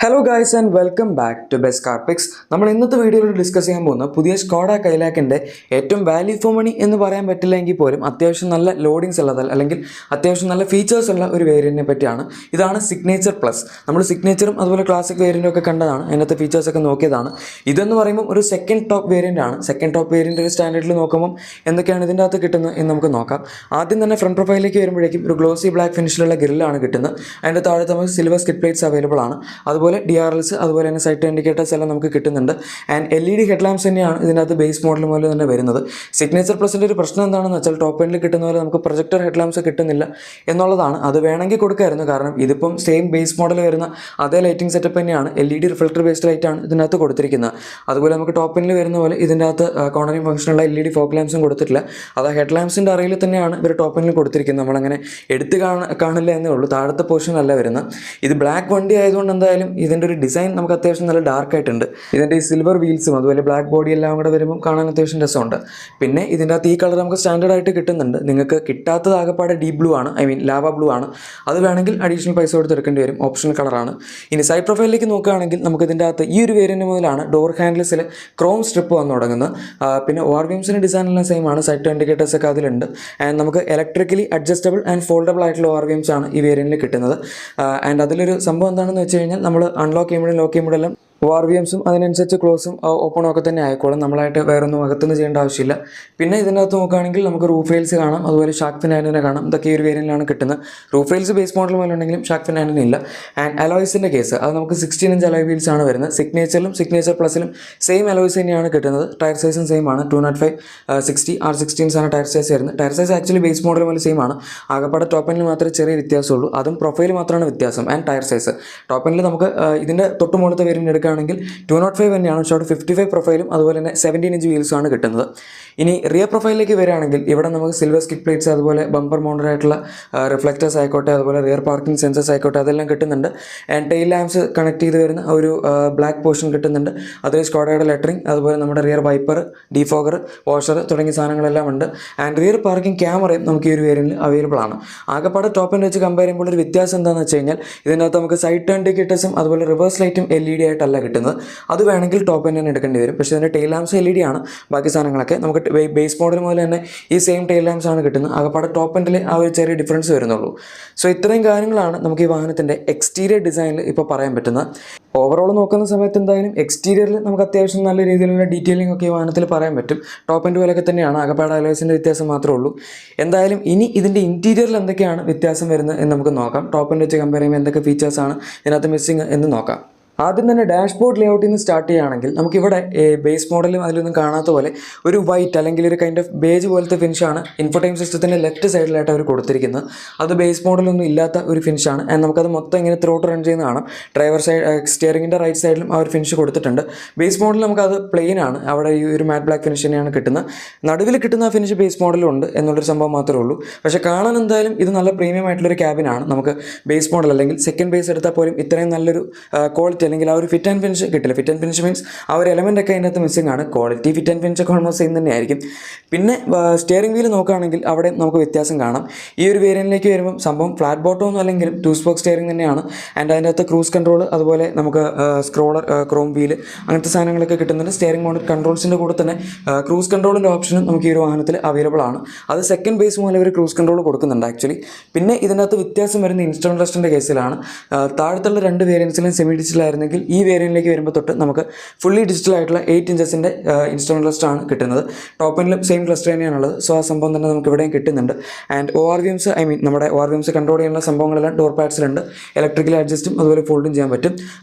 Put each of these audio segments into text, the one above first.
Hello guys and welcome back to best car picks. നമ്മൾ ഇന്നത്തെ വീഡിയോയിൽ ഡിസ്കസ് ചെയ്യാൻ പോകുന്ന പുതിയ സ്കോഡ കൈലാക്കിൻ്റെ ഏറ്റവും വാല്യൂ ഫോർ മണി എന്ന് പറയാൻ പറ്റില്ലെങ്കിൽ പോലും അത്യാവശ്യം നല്ല ലോഡിങ്സ് ഉള്ളത് അല്ലെങ്കിൽ അത്യാവശ്യം നല്ല ഫീച്ചേഴ്സ് ഉള്ള ഒരു വേരിയൻറ്റിനെ പറ്റിയാണ്. ഇതാണ് സിഗ്നേച്ചർ പ്ലസ്. നമ്മൾ സിഗ്നേച്ചറും അതുപോലെ ക്ലാസിക് വേരിയൻറ്റും ഒക്കെ കണ്ടതാണ്, അതിനകത്ത് ഫീച്ചേഴ്സൊക്കെ നോക്കിയതാണ്. ഇതെന്ന് പറയുമ്പോൾ ഒരു സെക്കൻഡ് ടോപ്പ് വേരിയൻ്റ് ആണ്. സെക്കൻഡ് ടോപ്പ് വേരിയൻ്റ് ഒരു സ്റ്റാൻഡേർഡിൽ നോക്കുമ്പോൾ എന്തൊക്കെയാണ് ഇതിൻ്റെ അകത്ത് കിട്ടുന്നത് എന്ന് നമുക്ക് നോക്കാം. ആദ്യം തന്നെ ഫ്രണ്ട് പ്രൊഫൈലിലേക്ക് വരുമ്പോഴേക്കും ഒരു ഗ്ലോസി ബ്ലാക്ക് ഫിനിഷിലുള്ള ഗ്രില്ലാണ് കിട്ടുന്നത്. അതിൻ്റെ താഴെ നമുക്ക് സിൽവർ സ്കിഡ് പ്ലേറ്റ്സ് അവൈലബിൾ ആണ്. അതുപോലെ DRLs അതുപോലെ തന്നെ സൈഡ് ഇൻഡിക്കേറ്റേഴ്സ് എല്ലാം നമുക്ക് കിട്ടുന്നുണ്ട്. ആൻഡ് LED ഹെഡ് ലാംപ്സ് തന്നെയാണ് ഇതിനകത്ത് ബേസ് മോഡൽ പോലെ തന്നെ വരുന്നത്. സിഗ്നേച്ചർ പ്ലസിൻ്റെ ഒരു പ്രശ്നം എന്താണെന്ന് വെച്ചാൽ ടോപ്പ് എൻഡിൽ കിട്ടുന്ന പോലെ നമുക്ക് പ്രൊജക്ടർ ഹെഡ് ലാംപ്സ് കിട്ടുന്നില്ല എന്നുള്ളതാണ്. അത് വേണമെങ്കിൽ കൊടുക്കായിരുന്നു, കാരണം ഇതിപ്പം സെയിം ബേസ് മോഡൽ വരുന്ന അതേ ലൈറ്റിംഗ് സെറ്റപ്പ് തന്നെയാണ്. LED റിഫ്ലക്ടർ ബേസ്ഡ് ലൈറ്റാണ് ഇതിനകത്ത് കൊടുത്തിരിക്കുന്നത്. അതുപോലെ നമുക്ക് ടോപ്പ് എൻഡിൽ വരുന്ന പോലെ ഇതിൻ്റെ അകത്ത് കോർണറിംഗ് ഫംഗ്ഷനുള്ള LED ഫോഗ് ലാംപ്സും കൊടുത്തിട്ടില്ല. അത് ഹെഡ് ലാംപ്സിൻ്റെ അറയിൽ തന്നെയാണ് ഇവർ ടോപ്പ് എൻഡിൽ കൊടുത്തിരിക്കുന്നത്. നമ്മളങ്ങനെ എടുത്ത് കാണില്ല എന്നേ ഉള്ളൂ, താഴത്തെ പോർഷൻ അല്ല വരുന്നത്. ഇത് ബ്ലാക്ക് വണ്ടി ആയതുകൊണ്ട് എന്തായാലും ഇതിൻ്റെ ഒരു ഡിസൈൻ നമുക്ക് അത്യാവശ്യം നല്ല ഡാർക്ക് ആയിട്ടുണ്ട്. ഇതിൻ്റെ ഈ സിൽവർ വീൽസും അതുപോലെ ബ്ലാക്ക് ബോഡി എല്ലാം കൂടെ വരുമ്പോൾ കാണാൻ അത്യാവശ്യം രസമുണ്ട്. പിന്നെ ഇതിൻ്റെ അകത്ത് ഈ കളർ നമുക്ക് സ്റ്റാൻഡേർഡ് ആയിട്ട് കിട്ടുന്നുണ്ട്. നിങ്ങൾക്ക് കിട്ടാത്തത് ആകെപ്പാടെ ഡീപ് ബ്ലൂ ആണ്, ലാവ ബ്ലൂ ആണ്. അത് വേണമെങ്കിൽ അഡീഷണൽ പൈസ കൊടുത്ത് എടുക്കേണ്ടി വരും, ഓപ്ഷണൽ കളറാണ്. ഇനി സൈഡ് പ്രൊഫൈലിലേക്ക് നോക്കുകയാണെങ്കിൽ നമുക്ക് ഇതിൻ്റെ അകത്ത് ഈ ഒരു വേരിയൻറ്റ് മുതലാണ് ഡോർ ഹാൻഡിൽസിൽ ക്രോം സ്ട്രിപ്പ് വന്ന് തുടങ്ങുന്നത്. പിന്നെ ORVMസിൻ്റെ ഡിസൈൻ എല്ലാം സെയിം ആണ്, സൈഡ് ഇൻഡിക്കേറ്റേഴ്സ് ഒക്കെ അതിലുണ്ട്. ആൻഡ് നമുക്ക് ഇലക്ട്രിക്കലി അഡ്ജസ്റ്റബിൾ ആൻഡ് ഫോൾഡബിൾ ആയിട്ടുള്ള ORVMs ആണ് ഈ വേരിയൻറ്റിൽ കിട്ടുന്നത്. ആൻഡ് അതിലൊരു സംഭവം എന്താണെന്ന് വെച്ച് കഴിഞ്ഞാൽ നമ്മൾ അൺലോക്ക് ചെയ്യുമ്പോഴും ലോക്ക് ചെയ്യുമ്പോഴെല്ലാം ORVMസും അതിനനുസരിച്ച് ക്ലോസും ഓപ്പണും ഒക്കെ തന്നെ ആയിക്കോളും. നമ്മളായിട്ട് വേറൊന്നും അകത്തുനിന്ന് ചെയ്യേണ്ട ആവശ്യമില്ല. പിന്നെ ഇതിനകത്ത് നോക്കുകയാണെങ്കിൽ നമുക്ക് റൂഫ് റെയിൽസ് കാണാം, അതുപോലെ ഷാർക്ക് ഫിൻ ആൻറ്റിന കാണാം. ഇതൊക്കെ ഈ ഒരു വേരിയൻറ്റിലാണ് കിട്ടുന്നത്. റൂഫ് റെയിൽസ് ബേസ് മോഡൽ പോലെ ഉണ്ടെങ്കിലും ഷാർക്ക് ഫിൻ ആൻറ്റിന ഇല്ല. ആൻഡ് അലോയ്സിൻ്റെ കേസ് അത് നമുക്ക് 16 ഇഞ്ച് അലോയ് വീൽസ് ആണ് വരുന്നത്. സിഗ്നേച്ചറിലും സിഗ്നേച്ചർ പ്ലസിലും സെയിം അലോയ്സ് തന്നെയാണ് കിട്ടുന്നത്. ടയർ സൈസും സെയിം ആണ്. 205 60 R16s ആണ് ടയർ സൈസ് വരുന്നത്. Tyre size actually base model പോലെ സെയിം ആണ്. ആകെപ്പാടെ ടോപ്പ് എൻഡിൽ മാത്രമേ ചെറിയ വ്യത്യാസമുള്ളൂ, അതും പ്രൊഫൈൽ മാത്രമാണ് വ്യത്യാസം. ആൻഡ് ടയർ സൈസ് ടോപ്പ് എൻഡിൽ നമുക്ക് ഇതിൻ്റെ തൊട്ട് മുകളിലത്തെ വേരിയൻറ്റ് എടുക്കുകയാണെങ്കിൽ 205 തന്നെയാണ്, ഷോർട്ട് 55 പ്രൊഫൈലും അതുപോലെ തന്നെ 17 ഇഞ്ച് വീൽസും ആണ് കിട്ടുന്നത്. ഇനി റിയർ പ്രൊഫൈലിലേക്ക് വരികയാണെങ്കിൽ ഇവിടെ നമുക്ക് സിൽവർ സ്കിഡ് പ്ലേറ്റ്സ് അതുപോലെ ബമ്പർ മൗണ്ടഡ് ആയിട്ടുള്ള റിഫ്ലക്റ്റേഴ്സ് ആയിക്കോട്ടെ, അതുപോലെ റിയർ പാർക്കിംഗ് സെൻസേഴ്സ് ആയിക്കോട്ടെ, അതെല്ലാം കിട്ടുന്നുണ്ട്. ആൻഡ് ടെയിൽ ലാംപ്സ് കണക്ട് ചെയ്ത് വരുന്ന ഒരു ബ്ലാക്ക് പോർഷൻ കിട്ടുന്നുണ്ട്. അതിൽ സ്കോഡയുടെ ലെറ്ററിങ്, അതുപോലെ നമ്മുടെ റിയർ വൈപ്പർ, ഡീഫോഗർ, വാഷർ തുടങ്ങിയ സാധനങ്ങളെല്ലാം ഉണ്ട്. ആൻഡ് റിയർ പാർക്കിംഗ് ക്യാമറയും നമുക്ക് ഈ ഒരു വേരിയൻറ്റിൽ അവൈലബിൾ ആണ്. ആകെപ്പാടെ ടോപ്പ് എൻഡ് വെച്ച് കമ്പയർ ചെയ്യുമ്പോൾ ഒരു വ്യത്യാസം എന്താണെന്ന് വെച്ച് കഴിഞ്ഞാൽ ഇതിനകത്ത് നമുക്ക് സൈഡ് ടേൺ ഇൻഡിക്കേറ്റേഴ്സും അതുപോലെ റിവേഴ്സ് ലൈറ്റും LED ആയിട്ടല്ല കിട്ടുന്നത്. അത് വേണമെങ്കിൽ ടോപ്പ് എൻഡ് തന്നെ എടുക്കേണ്ടി വരും. പക്ഷേ ഇതിൻ്റെ ടെയിൽ ലാംപ്സ് LED ആണ്. ബാക്കി സാധനങ്ങളൊക്കെ നമുക്ക് ബേസ് മോഡൽ മുതൽ തന്നെ ഈ സെയിം ടെയിൽ ലാംപ്സ് ആണ് കിട്ടുന്നത്. ആകെപ്പാടെ ടോപ്പ് എൻഡിൽ ആ ഒരു ചെറിയ ഡിഫറൻസ് വരുന്നുള്ളൂ. സോ ഇത്രയും കാര്യങ്ങളാണ് നമുക്ക് ഈ വാഹനത്തിൻ്റെ എക്സ്റ്റീരിയർ ഡിസൈനിൽ ഇപ്പോൾ പറയാൻ പറ്റുന്നത്. ഓവറോൾ നോക്കുന്ന സമയത്ത് എന്തായാലും എക്സ്റ്റീരിയറിൽ നമുക്ക് അത്യാവശ്യം നല്ല രീതിയിലുള്ള ഡീറ്റെയിലിംഗ് ഒക്കെ ഈ വാഹനത്തിൽ പറയാൻ പറ്റും. ടോപ്പ് എൻഡ് പോലെയൊക്കെ തന്നെയാണ്, ആകെപ്പാടെ അലോയ്സിൻ്റെ വ്യത്യാസം മാത്രമേ ഉള്ളൂ. എന്തായാലും ഇനി ഇതിൻ്റെ ഇൻറ്റീരിയറിൽ എന്തൊക്കെയാണ് വ്യത്യാസം വരുന്നത് എന്ന് നമുക്ക് നോക്കാം. ടോപ്പ് എൻഡ് വെച്ച് കമ്പയർ ചെയ്യുമ്പോൾ എന്തൊക്കെ ഫീച്ചേഴ്സാണ് ഇതിനകത്ത് മിസ്സിങ് എന്ന് നോക്കാം. ആദ്യം തന്നെ ഡാഷ്ബോർഡ് ലേഔട്ടിൽ നിന്ന് സ്റ്റാർട്ട് ചെയ്യുകയാണെങ്കിൽ നമുക്കിവിടെ ബേസ് മോഡലും അതിലൊന്നും കാണാത്ത പോലെ ഒരു വൈറ്റ് അല്ലെങ്കിൽ ഒരു കൈൻഡ് ഓഫ് ബേജ് പോലത്തെ ഫിനിഷാണ് ഇൻഫോടൈം സിസ്റ്റത്തിൻ്റെ ലെഫ്റ്റ് സൈഡിലായിട്ട് അവർ കൊടുത്തിരിക്കുന്നത്. അത് ബേസ് മോഡലൊന്നും ഇല്ലാത്ത ഒരു ഫിനിഷാണ്. ആൻഡ് നമുക്കത് മൊത്തം ഇങ്ങനെ ത്രോട്ട് റൺ ചെയ്യുന്ന കാണാം. ഡ്രൈവർ സൈഡ് സ്റ്റിയറിങ്ങിൻ്റെ റൈറ്റ് സൈഡിലും ആ ഒരു ഫിനിഷ് കൊടുത്തിട്ടുണ്ട്. ബേസ് മോഡൽ നമുക്കത് പ്ലെയിൻ ആണ്, അവിടെ ഈ ഒരു മാറ്റ് ബ്ലാക്ക് ഫിനിഷ് തന്നെയാണ് കിട്ടുന്നത്. നടുവിൽ കിട്ടുന്ന ആ ഫിനിഷ് ബേസ് മോഡലും ഉണ്ട് എന്നുള്ളൊരു സംഭവം മാത്രമേ ഉള്ളൂ. പക്ഷേ കാണാൻ എന്തായാലും ഇത് നല്ല പ്രീമിയം ആയിട്ടുള്ളൊരു ക്യാബിനാണ്. നമുക്ക് ബേസ് മോഡൽ അല്ലെങ്കിൽ സെക്കൻഡ് ബേസ് എടുത്താൽ പോലും ഇത്രയും നല്ലൊരു ക്വാളിറ്റി അല്ലെങ്കിൽ ആ ഒരു ഫിറ്റ് ആൻഡ് ഫിനിഷ് കിട്ടില്ല. ഫിറ്റ് ആൻഡ് ഫിനിഷ് മീൻസ് ആ ഒരു എലമെൻ്റ് ഒക്കെ അതിനകത്ത് മിസ്സിംഗ് ആണ്. ക്വാളിറ്റി ഫിറ്റ് ആൻഡ് ഫിനിഷ് ഒക്കെ ഓൾമോസ്റ്റ് സെയിം തന്നെയായിരിക്കും. പിന്നെ സ്റ്റിയറിംഗ് വീൽ നോക്കുകയാണെങ്കിൽ അവിടെ നമുക്ക് വ്യത്യാസം കാണാം. ഈ ഒരു വേരിയൻറ്റിലേക്ക് വരുമ്പം സംഭവം ഫ്ലാറ്റ് ബോട്ടം ഒന്നും അല്ലെങ്കിലും 2 സ്പോക്ക് സ്റ്റിയറിംഗ് തന്നെയാണ്. ആൻഡ് അതിൻ്റെ അകത്ത് ക്രൂസ് കൺട്രോൾ, അതുപോലെ നമുക്ക് സ്ക്രോളർ, ക്രോം വീൽ അങ്ങനത്തെ സാധനങ്ങളൊക്കെ കിട്ടുന്നുണ്ട്. സ്റ്റിയറിംഗ് മൗണ്ടഡ് കൺട്രോൾസിൻ്റെ കൂടെ തന്നെ ക്രൂസ് കൺട്രോളിൻ്റെ ഓപ്ഷനും നമുക്ക് ഈ ഒരു വാഹനത്തിൽ അവൈലബിൾ ആണ്. അത് സെക്കൻഡ് ബേസ് മുതൽ ഒരു ക്രൂസ് കൺട്രോൾ കൊടുക്കുന്നുണ്ട് ആക്ച്വലി. പിന്നെ ഇതിനകത്ത് വ്യത്യാസം വരുന്ന ഇൻസ്ട്രുമെൻ്റ് ക്ലസ്റ്ററിൻ്റെ കേസിലാണ്. താഴത്തുള്ള 2 വേരിയൻസിലും സെമി ഡിജിറ്റൽ ആയിരുന്നെങ്കിൽ ഈ വേരിയൻറ്റിലേക്ക് വരുമ്പോൾ തൊട്ട് നമുക്ക് ഫുള്ളി ഡിജിറ്റൽ ആയിട്ടുള്ള 8 ഇഞ്ചസിൻ്റെ ഇൻസ്ട്രുമെൻ്റ് ക്ലസ്റ്റർ ആണ് കിട്ടുന്നത്. ടോപ്പ് എൻഡിലും സെയിം ക്ലസ്റ്റർ തന്നെയാണുള്ളത്. സോ ആ സംഭവം തന്നെ നമുക്ക് ഇവിടെയും കിട്ടുന്നുണ്ട്. ആൻഡ് ORVMs നമ്മുടെ ORVMs കൺട്രോൾ ചെയ്യാനുള്ള സംഭവങ്ങളെല്ലാം ഡോർ പാഡ്സിലുണ്ട്. ഇലക്ട്രിക്കലി അഡ്ജസ്റ്റും അതുപോലെ ഫോൾഡും ചെയ്യാൻ പറ്റും.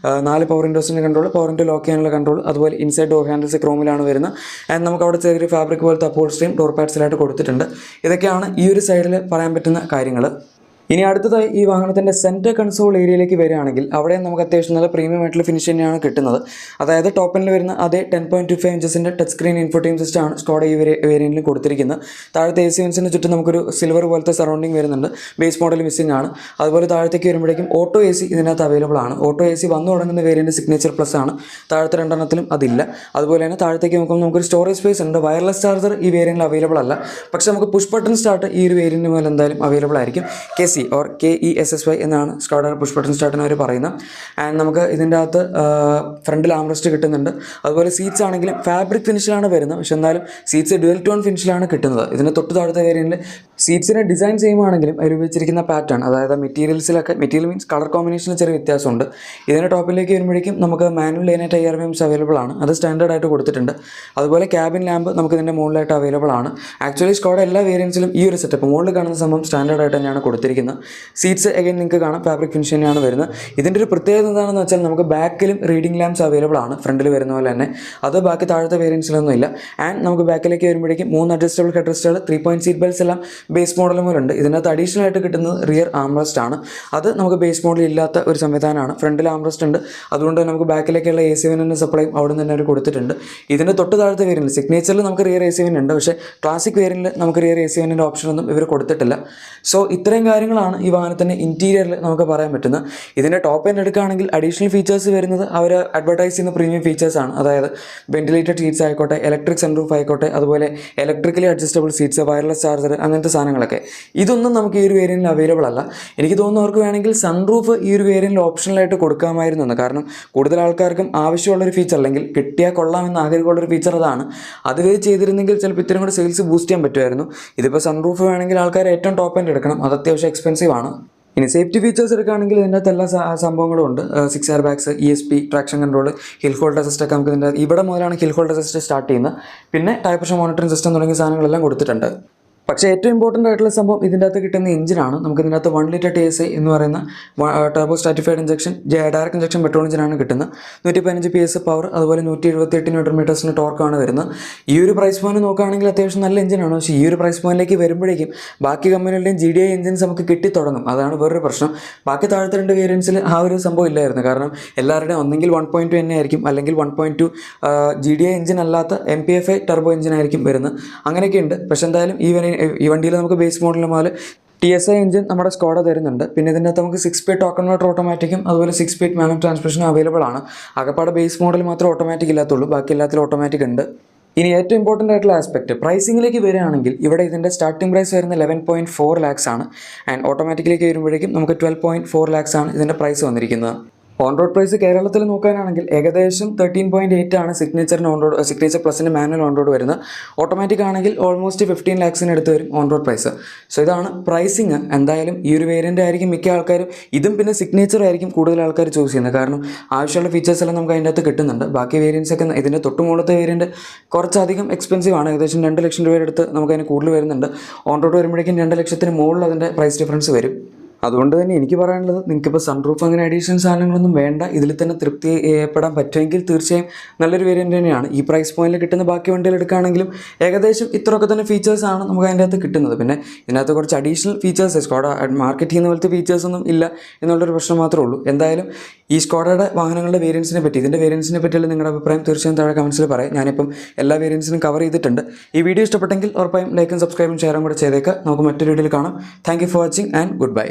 4 പവർ വിൻഡോസിൻ്റെ കൺട്രോൾ, പവർ വിൻഡോ ലോക്ക് ചെയ്യാനുള്ള കൺട്രോൾ, അതുപോലെ ഇൻസൈഡ് ഡോർ ഹാൻഡിൽസ് ക്രോമിലാണ് വരുന്നത്. ആൻഡ് നമുക്ക് അവിടെ ചെറിയൊരു ഫാബ്രിക് പോലത്തെ അപ്പോൾസ്റ്ററിയും ഡോർ പാഡ്സിലായിട്ട് കൊടുത്തിട്ടുണ്ട്. ഇതൊക്കെയാണ് ഈ ഒരു സൈഡിൽ പറയാൻ പറ്റുന്ന കാര്യങ്ങൾ. ഇനി അടുത്തതായി ഈ വാഹനത്തിൻ്റെ സെൻറ്റർ കൺസോൾ ഏരിയയിലേക്ക് വരികയാണെങ്കിൽ അവിടെ നമുക്ക് അത്യാവശ്യം നല്ല പ്രീമിയം ആയിട്ടുള്ള ഫിനിഷ് തന്നെയാണ് കിട്ടുന്നത്. അതായത് ടോപ്പ് എൻഡിൽ വരുന്ന അതേ 10.25 ഇഞ്ചസിൻ്റെ ടച്ച് സ്ക്രീൻ ഇൻഫോർടൈം സിസ്റ്റം ആണ് സ്കോഡ ഈ വേരിയൻറ്റിൽ കൊടുത്തിരിക്കുന്നത്. താഴത്തെ AC വെൻസിന് ചുറ്റും നമുക്കൊരു സിൽവർ പോലത്തെ സറൗണ്ടിങ് വരുന്നുണ്ട്. ബേസ് മോഡൽ മിസ്സിംഗ് ആണ്. അതുപോലെ താഴത്തേക്ക് വരുമ്പോഴേക്കും ഓട്ടോ AC ഇതിനകത്ത് അവൈലബിൾ ആണ്. ഓട്ടോ AC വന്നു തുടങ്ങുന്ന വേരിയൻറ്റ് സിഗ്നേച്ചർ പ്ലസ് ആണ്. താഴത്തെ 2 അതില്ല. അതുപോലെ തന്നെ താഴത്തേക്ക് നോക്കുമ്പോൾ നമുക്കൊരു സ്റ്റോറേജ് സ്പേസ് ഉണ്ട്. വയർലെസ് ചാർജർ ഈ വേരിയൻറ്റിൽ അവൈലബിൾ അല്ല. പക്ഷേ നമുക്ക് പുഷ് ബട്ടൺ സ്റ്റാർട്ട് ഈ ഒരു വേരിയൻറ്റ് മുതൽ എന്തായാലും അവൈലബിൾ ആയിരിക്കും. KC KESSY ഓർ KESSY എന്നാണ് സ്കോഡയുടെ പുഷ് ബട്ടൺ സ്റ്റാർട്ടിന് അവർ പറയുന്നത്. ആൻഡ് നമുക്ക് ഇതിൻ്റെ അകത്ത് ഫ്രണ്ടിൽ ആംറസ്റ്റ് കിട്ടുന്നുണ്ട്. അതുപോലെ സീറ്റ്സ് ആണെങ്കിലും ഫാബ്രിക് ഫിനിഷിലാണ് വരുന്നത്, പക്ഷെ എന്നാലും സീറ്റ്സ് ഡ്യുവൽ ടോൺ ഫിനിഷിലാണ് കിട്ടുന്നത്. ഇതിന് തൊട്ട് താഴത്തെ വേരിയൻറ്റിൽ സീറ്റ്സിനെ ഡിസൈൻ ചെയ്യുകയാണെങ്കിലും അതിൽ ഉപയോഗിച്ചിരിക്കുന്ന പാറ്റേൺ, അതായത് മെറ്റീരിയൽ മീൻസ് കളർ കോമ്പിനേഷനിൽ ചെറിയ വ്യത്യാസമുണ്ട്. ഇതിൻ്റെ ടോപ്പിലേക്ക് വരുമ്പോഴേക്കും നമുക്ക് മാനുവൽ ലൈൻ ആയിട്ട് ARVMs അവൈലബിൾ ആണ്, അത് സ്റ്റാൻഡേർഡ് ആയിട്ട് കൊടുത്തിട്ടുണ്ട്. അതുപോലെ ക്യാബിൻ ലാമ്പ് നമുക്ക് ഇതിൻ്റെ മുകളിലായിട്ട് അവൈലബിൾ ആണ്. ആക്ച്വലി സ്കോഡ എല്ലാ വേരിയൻസിലും ഈ ഒരു സെറ്റപ്പ് മുകളിൽ കാണുന്ന സംഭവം സ്റ്റാൻഡേർഡ് ആയിട്ട് തന്നെയാണ് കൊടുത്തിരിക്കുന്നത്. സീറ്റ്സ് അഗൈൻ നിങ്ങൾക്ക് കാണാം ഫാബ്രിക് ഫിനിഷ് തന്നെയാണ് വരുന്നത്. ഇതിൻ്റെ ഒരു പ്രത്യേകത എന്താണെന്ന് വെച്ചാൽ നമുക്ക് ബാക്കിലും റീഡിംഗ് ലാംപ്സ് അവൈലബിൾ ആണ്, ഫ്രണ്ടിൽ വരുന്ന പോലെ തന്നെ. അത് ബാക്കി താഴത്തെ വേരിയൻസിലൊന്നും ഇല്ല. ആൻഡ് നമുക്ക് ബാക്കിലേക്ക് വരുമ്പോഴേക്കും 3 അഡ്ജസ്റ്റബിൾ ഹെഡ് റെസ്റ്റുകൾ, 3 പോയിന്റ് സീറ്റ് ബെൽറ്റ്സ് എല്ലാം ബേസ് മോഡൽ മുതലുണ്ട്. ഇതിനകത്ത് അഡീഷണൽ ആയിട്ട് കിട്ടുന്നത് റിയർ ആംറസ്റ്റ് ആണ്. അത് നമുക്ക് ബേസ് മോഡൽ ഇല്ലാത്ത ഒരു സംവിധാനമാണ്. ഫ്രണ്ടിൽ ആംറസ്റ്റ് ഉണ്ട്, അതുകൊണ്ട് തന്നെ നമുക്ക് ബാക്കിലേക്കുള്ള AC വെന്റിൻ്റെ സപ്ലൈയും അവിടെ നിന്ന് തന്നെ അവർ കൊടുത്തിട്ടുണ്ട്. ഇതിൻ്റെ തൊട്ട് താഴത്തെ വേരിയൻറ്റ് സിഗ്നേച്ചറിൽ നമുക്ക് റിയർ AC വെന്റ് ഉണ്ട്, പക്ഷേ ക്ലാസിക് വേരിയൻറ്റിൽ നമുക്ക് റിയർ AC വെന്റിൻ്റെ ഓപ്ഷനൊന്നും ഇവർ കൊടുത്തിട്ടില്ല. സോ ഇത്രയും കാര്യങ്ങളാണ് ഈ വാഹനത്തിൻ്റെ ഇൻറ്റീരിയറിൽ നമുക്ക് പറയാൻ പറ്റുന്നത്. ഇതിൻ്റെ ടോപ്പ് എൻഡ് എടുക്കുകയാണെങ്കിൽ അഡീഷണൽ ഫീച്ചേഴ്സ് വരുന്നത് അവർ അഡ്വർടൈസ് ചെയ്യുന്ന പ്രീമിയം ഫീച്ചേഴ്സാണ്. അതായത് വെന്റിലേറ്റഡ് സീറ്റ്സ് ആയിക്കോട്ടെ, ഇലക്ട്രിക് സൺറൂഫ് ആയിക്കോട്ടെ, അതുപോലെ electrically adjustable seats, wireless charger, അങ്ങനത്തെ സാധനങ്ങളൊക്കെ. ഇതൊന്നും നമുക്ക് ഈ ഒരു വേരിയൻറ്റിൽ അവൈലബിൾ അല്ല. എനിക്ക് തോന്നുന്നു അവർക്ക് വേണമെങ്കിൽ സൺറൂഫ് ഈ ഒരു വേരിയൻറ്റിൽ ഓപ്ഷണലായിട്ട് കൊടുക്കാമായിരുന്നു എന്ന്. കാരണം കൂടുതൽ ആൾക്കാർക്കും ആവശ്യമുള്ളൊരു ഫീച്ചർ, അല്ലെങ്കിൽ കിട്ടിയാൽ കൊള്ളാമെന്ന് ആഗ്രഹമുള്ളൊരു ഫീച്ചർ അതാണ്. അത് ചെയ്തിരുന്നെങ്കിൽ ചിലപ്പോൾ ഇത്രയും കൂടെ സെയിൽസ് ബൂസ്റ്റ് ചെയ്യാൻ പറ്റുമായിരുന്നു. ഇതിപ്പോൾ സൺറൂഫ് വേണമെങ്കിൽ ആൾക്കാർ ഏറ്റവും ടോപ്പ് എൻഡ് എടുക്കണം, അത് അത്യാവശ്യം എക്സ്പെൻസീവ് ആണ്. ഇനി സേഫ്റ്റി ഫീച്ചേഴ്സ് എടുക്കുകയാണെങ്കിൽ ഇതിൻ്റെ അകത്ത് എല്ലാ സംഭവങ്ങളും ഉണ്ട്. 6 air bags, ESP, traction control, hill hold assist ഒക്കെ നമുക്ക് ഇതിൻ്റെ ഇവിടെ മുതലാണ് ഹിൽ ഹോൾഡ് അസിസ്റ്റ് സ്റ്റാർട്ട് ചെയ്യുന്നത്. പിന്നെ ടയർ പ്രഷർ മോണിറ്ററിംഗ് സിസ്റ്റം തുടങ്ങിയ സാധനങ്ങളെല്ലാം കൊടുത്തിട്ടുണ്ട്. പക്ഷേ ഏറ്റവും ഇമ്പോർട്ടൻ്റ് ആയിട്ടുള്ള സംഭവം ഇതിൻ്റെ അകത്ത് കിട്ടുന്ന എഞ്ചിനാണ്. നമുക്ക് ഇതിൻ്റെ അകത്ത് 1 ലിറ്റർ TSI എന്ന് പറയുന്ന turbo stratified injection direct injection petrol എഞ്ചിനാണ് കിട്ടുന്നത്. 115 PS പവർ, അതുപോലെ 178 Nm ടോർക്കാണ് വരുന്നത്. ഈ ഒരു പ്രൈസ് പോയിന്റ് നോക്കുകയാണെങ്കിൽ അത്യാവശ്യം നല്ല എഞ്ചിനാണ്. പക്ഷേ ഈ ഒരു പ്രൈസ് പോയിന്റിലേക്ക് വരുമ്പോഴേക്കും ബാക്കി കമ്പനികളുടെയും GDI എഞ്ചിൻസ് നമുക്ക് കിട്ടിത്തുടങ്ങും. അതാണ് വേറൊരു പ്രശ്നം. ബാക്കി താഴത്തെ 2 വേരിയൻസിൽ ആ ഒരു സംഭവം ഇല്ലായിരുന്നു. കാരണം എല്ലാവരുടെയും ഒന്നെങ്കിൽ 1.2 തന്നെ ആയിരിക്കും, അല്ലെങ്കിൽ 1.2 GDI എഞ്ചിൻ അല്ലാത്ത MPFI ടർബോ എഞ്ചിൻ ആയിരിക്കും വരുന്നത്. അങ്ങനെയൊക്കെ ഉണ്ട്. പക്ഷേ എന്തായാലും ഈ വണ്ടിയിൽ നമുക്ക് ബേസ് മോഡൽ മുതൽ TSI എഞ്ചിൻ നമ്മുടെ സ്കോഡ തരുന്നുണ്ട്. പിന്നെ ഇതിൻ്റെ അകത്ത് നമുക്ക് 6 സ്പീഡ് ടോക്കൺ കൺവേർട്ടർ ഓട്ടോമാറ്റിക്കും അതുപോലെ 6 സ്പീഡ് മാനുവൽ ട്രാൻസ്മിഷനും അവൈലബിൾ ആണ്. ആകപ്പാടെ ബേസ് മോഡൽ മാത്രം ഓട്ടോമാറ്റിക് ഇല്ലാത്തുള്ളൂ, ബാക്കി എല്ലാത്തിലും ഓട്ടോമാറ്റിക് ഉണ്ട്. ഇനി ഏറ്റവും ഇമ്പോർട്ടൻ്റ് ആയിട്ടുള്ള ആസ്പെക്ട് പ്രൈസിങ്ങിലേക്ക് വരികയാണെങ്കിൽ ഇവിടെ ഇതിൻ്റെ സ്റ്റാർട്ടിംഗ് പ്രൈസ് വരുന്നത് 11.4 lakhs ആണ്. ആൻഡ് ഓട്ടോമാറ്റിക്കിലേക്ക് വരുമ്പോഴേക്കും നമുക്ക് 12.4 lakhs ആണ് ഇതിൻ്റെ പ്രൈസ് വന്നിരിക്കുന്നത്. ഓൺ റോഡ് പ്രൈസ് കേരളത്തിൽ നോക്കാനാണെങ്കിൽ ഏകദേശം 13.8 ആണ് സിഗ്നേച്ചർ പ്ലസിൻ്റെ മാനുവൽ ഓൺ റോഡ് വരുന്നത്. ഓട്ടോമാറ്റിക് ആണെങ്കിൽ ഓൾമോസ്റ്റ് 15 lakhs അടുത്ത് വരും ഓൺ റോഡ് പ്രൈസ്. സോ ഇതാണ് പ്രൈസിങ്. എന്തായാലും ഈ ഒരു വേരിയൻ്റ് ആയിരിക്കും മിക്ക ആൾക്കാരും, ഇതും പിന്നെ സിഗ്നേച്ചർ ആയിരിക്കും കൂടുതൽ ആൾക്കാർ ചൂസ് ചെയ്യുന്നത്. കാരണം ആവശ്യമുള്ള ഫീച്ചേഴ്സ് എല്ലാം നമുക്ക് അതിൻ്റെ അകത്ത് കിട്ടുന്നുണ്ട്. ബാക്കി വേരിയൻസ് ഒക്കെ ഇതിൻ്റെ തൊട്ട് മുകളിലത്തെ വേരിയൻറ്റ് കുറച്ചധികം എക്സ്പെൻസീവ് ആണ്. ഏകദേശം 2 ലക്ഷം രൂപയുടെ അടുത്ത് നമുക്ക് അതിന് കൂടുതൽ വരുന്നുണ്ട്. ഓൺ റോഡ് വരുമ്പോഴേക്കും 2 ലക്ഷത്തിന് മുകളിൽ അതിൻ്റെ പ്രൈസ് ഡിഫറൻസ് വരും. അതുകൊണ്ട് തന്നെ എനിക്ക് പറയാനുള്ളത്, നിങ്ങൾക്കിപ്പോൾ സൺറൂഫ് അങ്ങനെ അഡീഷണൽ സാധനങ്ങളൊന്നും വേണ്ട, ഇതിൽ തന്നെ തൃപ്തിപ്പെടാൻ പറ്റുമെങ്കിൽ തീർച്ചയായും നല്ലൊരു വേരിയൻ്റ് തന്നെയാണ്. ഈ പ്രൈസ് പോയിന്റിൽ കിട്ടുന്ന ബാക്കി വണ്ടികൾ എടുക്കുകയാണെങ്കിലും ഏകദേശം ഇത്രയൊക്കെ തന്നെ ഫീച്ചേഴ്സാണ് നമുക്ക് അതിൻ്റെ അകത്ത് കിട്ടുന്നത്. പിന്നെ ഇതിനകത്ത് കുറച്ച് അഡീഷണൽ ഫീച്ചേഴ്സ് സ്കോഡ മാർക്കറ്റ് ചെയ്യുന്ന പോലത്തെ ഫീച്ചേഴ്സൊന്നും ഇല്ല എന്നുള്ളൊരു പ്രശ്നം മാത്രമേ ഉള്ളൂ. എന്തായാലും ഈ സ്കോഡയുടെ വാഹനങ്ങളുടെ വേരിയൻസിനെ പറ്റി, ഇതിൻ്റെ വേരിയൻസിനെ പറ്റിയുള്ള നിങ്ങളുടെ അഭിപ്രായം തീർച്ചയായും താഴെ കമൻസിൽ പറയാം. ഞാനിപ്പം എല്ലാ വേരിയൻസിനും കവർ ചെയ്തിട്ടുണ്ട്. ഈ വീഡിയോ ഇഷ്ടപ്പെട്ടെങ്കിൽ ഉറപ്പായും ലൈക്കും സബ്സ്ക്രൈബും ഷെയറും കൂടെ ചെയ്തേക്കാം. നമുക്ക് മറ്റൊരു വീഡിയോയിൽ കാണാം. Thank you for watching and good bye.